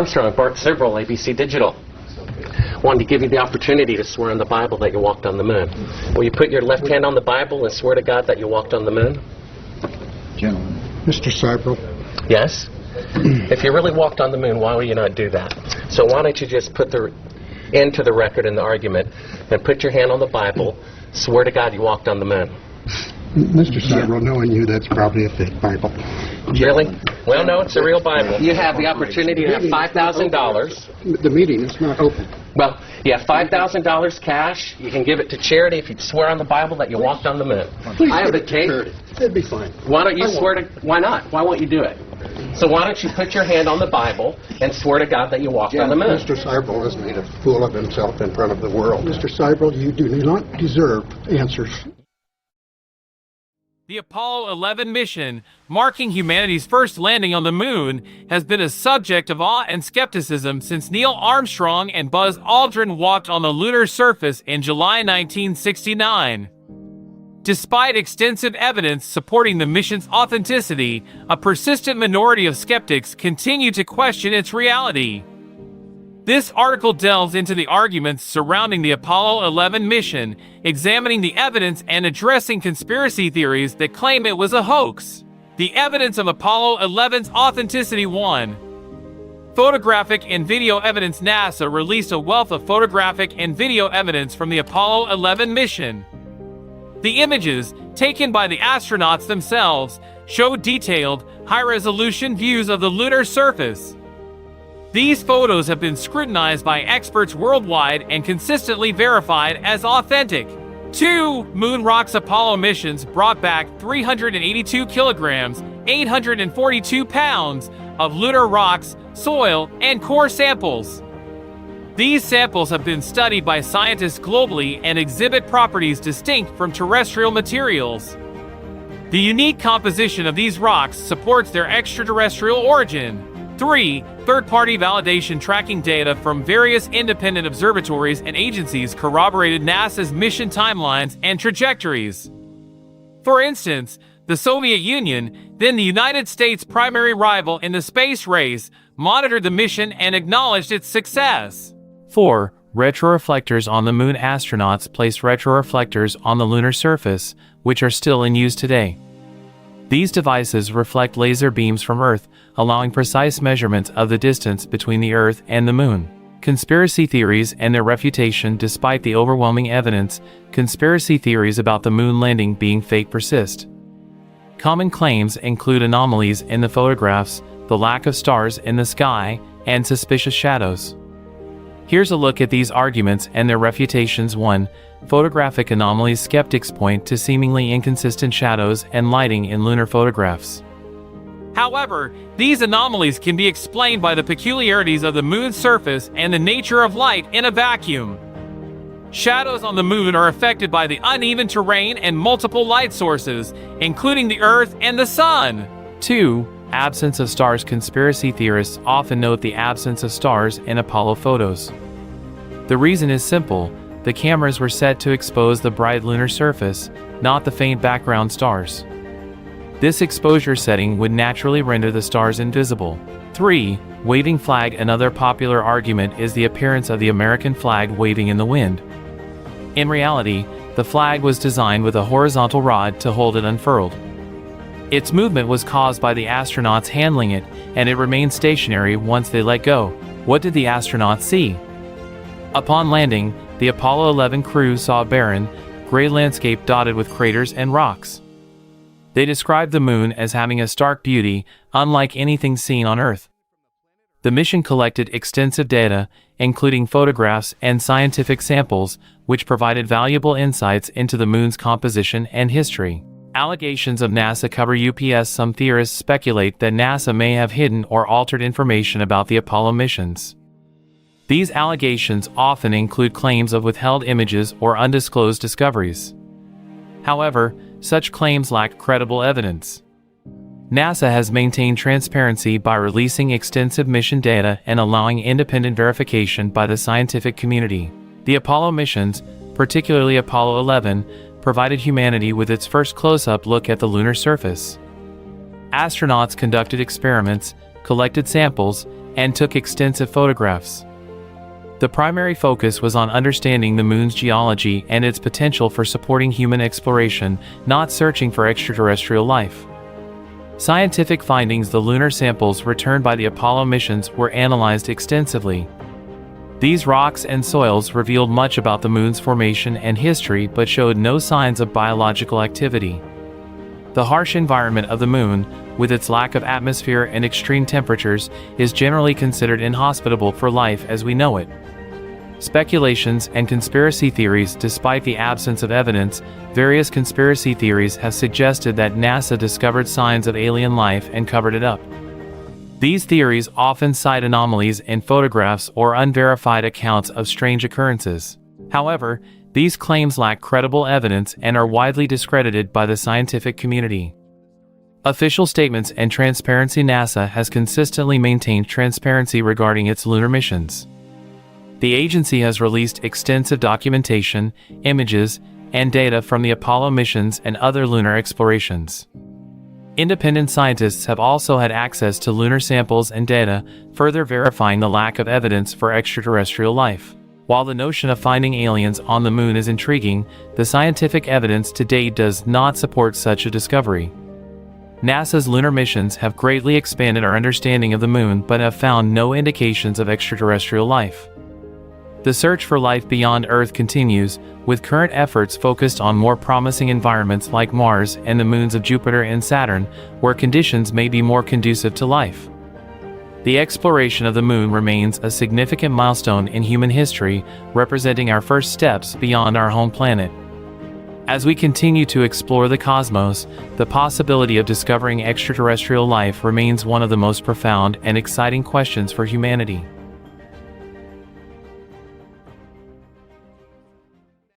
Armstrong bought several ABC Digital. Wanted to give you the opportunity to swear on the Bible that you walked on the moon. Will you put your left hand on the Bible and swear to God that you walked on the moon? Gentlemen. Mr. Seibel. Yes? If you really walked on the moon, why would you not do that? So why don't you just put the end to the record in the argument and put your hand on the Bible, swear to God you walked on the moon. Mr. Seibel, knowing you, that's probably a fake Bible. Really? Well, no, it's a real Bible. You have the opportunity to have $5,000. The meeting is not open. Well, you have $5,000 cash. You can give it to charity if you swear on the Bible that you walked on the moon. Please I have the tape. It'd be fine. Why don't you swear to... Why not? Why won't you do it? So why don't you put your hand on the Bible and swear to God that you walked on the moon? Mr. Seibel has made a fool of himself in front of the world. Mr. Seibel, you do not deserve answers. The Apollo 11 mission, marking humanity's first landing on the moon, has been a subject of awe and skepticism since Neil Armstrong and Buzz Aldrin walked on the lunar surface in July 1969. Despite extensive evidence supporting the mission's authenticity, a persistent minority of skeptics continue to question its reality. This article delves into the arguments surrounding the Apollo 11 mission, examining the evidence and addressing conspiracy theories that claim it was a hoax. The evidence of Apollo 11's authenticity. 1. Photographic and video evidence. NASA released a wealth of photographic and video evidence from the Apollo 11 mission. The images, taken by the astronauts themselves, show detailed, high-resolution views of the lunar surface. These photos have been scrutinized by experts worldwide and consistently verified as authentic. 2. Moon rocks. Apollo missions brought back 382 kilograms, 842 pounds of lunar rocks, soil, and core samples. These samples have been studied by scientists globally and exhibit properties distinct from terrestrial materials. The unique composition of these rocks supports their extraterrestrial origin. 3. Third-party validation. Tracking data from various independent observatories and agencies corroborated NASA's mission timelines and trajectories. For instance, the Soviet Union, then the United States' primary rival in the space race, monitored the mission and acknowledged its success. 4. Retroreflectors on the moon. Astronauts placed retroreflectors on the lunar surface, which are still in use today. These devices reflect laser beams from Earth, allowing precise measurements of the distance between the Earth and the Moon. Conspiracy theories and their refutation. Despite the overwhelming evidence, conspiracy theories about the moon landing being fake persist. Common claims include anomalies in the photographs, the lack of stars in the sky, and suspicious shadows. Here's a look at these arguments and their refutations. 1. Photographic anomalies. Skeptics point to seemingly inconsistent shadows and lighting in lunar photographs. However, these anomalies can be explained by the peculiarities of the moon's surface and the nature of light in a vacuum. Shadows on the moon are affected by the uneven terrain and multiple light sources, including the Earth and the Sun. 2. Absence of stars. Conspiracy theorists often note the absence of stars in Apollo photos. The reason is simple: the cameras were set to expose the bright lunar surface, not the faint background stars. This exposure setting would naturally render the stars invisible. 3. Waving flag. Another popular argument is the appearance of the American flag waving in the wind. In reality, the flag was designed with a horizontal rod to hold it unfurled. Its movement was caused by the astronauts handling it, and it remained stationary once they let go. What did the astronauts see? Upon landing, the Apollo 11 crew saw a barren, gray landscape dotted with craters and rocks. They described the moon as having a stark beauty, unlike anything seen on Earth. The mission collected extensive data, including photographs and scientific samples, which provided valuable insights into the moon's composition and history. Allegations of NASA cover UPS. Some theorists speculate that NASA may have hidden or altered information about the Apollo missions. These allegations often include claims of withheld images or undisclosed discoveries. However, such claims lack credible evidence. NASA has maintained transparency by releasing extensive mission data and allowing independent verification by the scientific community. The Apollo missions, particularly Apollo 11, provided humanity with its first close-up look at the lunar surface. Astronauts conducted experiments, collected samples, and took extensive photographs. The primary focus was on understanding the moon's geology and its potential for supporting human exploration, not searching for extraterrestrial life. Scientific findings: the lunar samples returned by the Apollo missions were analyzed extensively. These rocks and soils revealed much about the moon's formation and history but showed no signs of biological activity. The harsh environment of the moon, with its lack of atmosphere and extreme temperatures, is generally considered inhospitable for life as we know it. Speculations and conspiracy theories: despite the absence of evidence, various conspiracy theories have suggested that NASA discovered signs of alien life and covered it up. These theories often cite anomalies in photographs or unverified accounts of strange occurrences. However, these claims lack credible evidence and are widely discredited by the scientific community. Official statements and transparency: NASA has consistently maintained transparency regarding its lunar missions. The agency has released extensive documentation, images, and data from the Apollo missions and other lunar explorations. Independent scientists have also had access to lunar samples and data, further verifying the lack of evidence for extraterrestrial life. While the notion of finding aliens on the moon is intriguing, the scientific evidence to date does not support such a discovery. NASA's lunar missions have greatly expanded our understanding of the moon but have found no indications of extraterrestrial life. The search for life beyond Earth continues, with current efforts focused on more promising environments like Mars and the moons of Jupiter and Saturn, where conditions may be more conducive to life. The exploration of the moon remains a significant milestone in human history, representing our first steps beyond our home planet. As we continue to explore the cosmos, the possibility of discovering extraterrestrial life remains one of the most profound and exciting questions for humanity.